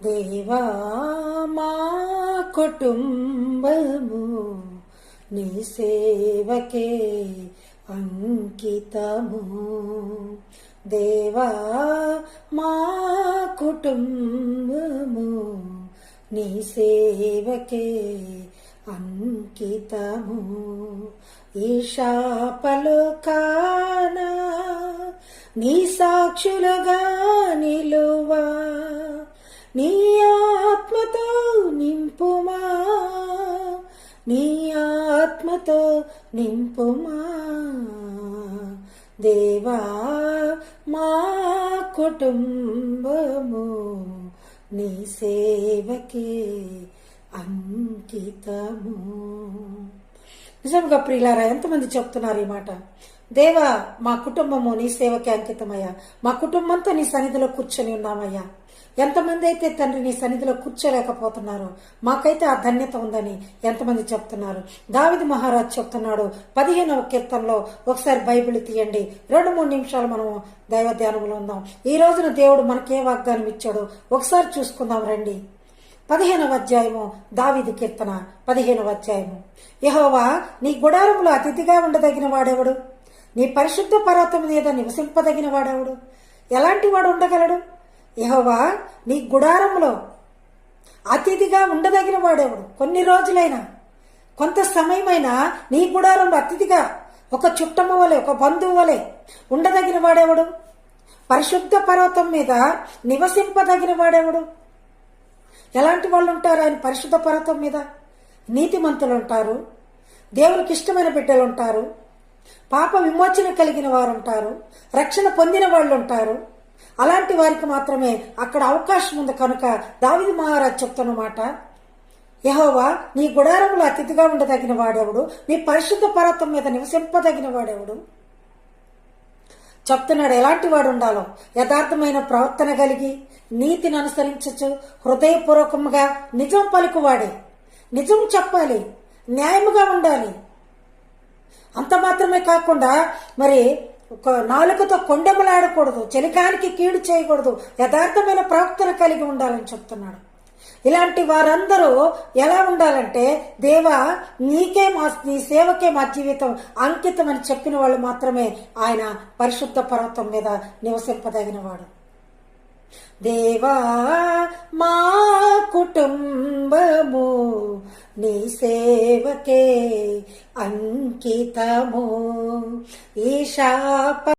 దేవా మా కుటుంబము నీ సేవకే అంకితము. దేవా మా కుటుంబము నీ సేవకే అంకితము. ఈ శాపలోకాన నీ సాక్షులుగా నిలువా, నీ ఆత్మతో నింపుమా, నీ ఆత్మతో నింపుమా. దేవా మా కుటుంబము నీ సేవకే అంకితము. నిజంగా ప్రియులారా, ఎంతమంది చెప్తున్నారు ఈ మాట? దేవా మా కుటుంబము నీ సేవకే అంకితమయ్యా, మా కుటుంబంతో నీ సన్నిధిలో కూర్చొని ఉన్నామయ్యా. ఎంతమంది అయితే తండ్రి నీ సన్నిధిలో కూర్చోలేకపోతున్నారు, మాకైతే ఆ ధన్యత ఉందని ఎంతమంది చెప్తున్నారు. దావీదు మహారాజ్ చెప్తున్నాడు 15వ కీర్తనలో. ఒకసారి బైబిల్ తీయండి, 2-3 నిమిషాలు మనం దైవ ధ్యానంలో ఉందాం. ఈ రోజున దేవుడు మనకే వాగ్దానం ఇచ్చాడు, ఒకసారి చూసుకుందాం రండి. 15వ అధ్యాయము దావీదు కీర్తన 15వ అధ్యాయము. యెహోవా నీ గుడారములో అతిథిగా ఉండదగిన వాడెవడు? నీ పరిశుద్ధ పర్వతం మీద నివసింపదగిన వాడెవడు? ఎలాంటి వాడు ఉండగలడు? యెహోవా నీ గుడారములో అతిథిగా ఉండదగిన వాడెవడు? కొన్ని రోజులైనా, కొంత సమయమైనా నీ గుడారంలో అతిథిగా, ఒక చుట్టము వలె, ఒక బంధువు వలె ఉండదగిన వాడెవడు? పరిశుద్ధ పర్వతం మీద నివసింపదగిన వాడెవడు? ఎలాంటి వాళ్ళు ఉంటారు ఆయన పరిశుద్ధ పర్వతం మీద? నీతిమంతులు ఉంటారు, దేవునికి ఇష్టమైన బిడ్డలు ఉంటారు, పాప విమోచన కలిగిన వారు ఉంటారు, రక్షణ పొందిన వాళ్ళు ఉంటారు. అలాంటి వారికి మాత్రమే అక్కడ అవకాశం ఉంది. కనుక దావీదు మహారాజ్ చెప్తున్నమాట, యెహోవా నీ గుడారంలో అతిథిగా ఉండదగిన వాడెవడు? నీ పరిశుద్ధ పర్వతం మీద నివసింపదగిన వాడెవడు? చెప్తున్నాడు ఎలాంటి వాడు ఉండాలో. యథార్థమైన ప్రవర్తన కలిగి, నీతిని అనుసరించచ్చు, హృదయపూర్వకముగా నిజం పలుకువాడే. నిజం చెప్పాలి, న్యాయముగా ఉండాలి. అంత మాత్రమే కాకుండా మరి ఒక నాలుకతో కొండెములాడకూడదు, చెలికానికి కీడు చేయకూడదు, యథార్థమైన ప్రవర్తన కలిగి ఉండాలని చెప్తున్నాడు. ఇలాంటి వారందరూ ఎలా ఉండాలంటే, దేవా నీకే నీ సేవకే మా జీవితం అంకితం అని చెప్పిన వాళ్ళు మాత్రమే ఆయన పరిశుద్ధ పర్వతం మీద నివసింపదగిన వాడు. దేవా మా కుటుంబము నీ సేవకే అంకితము. ఈ శాప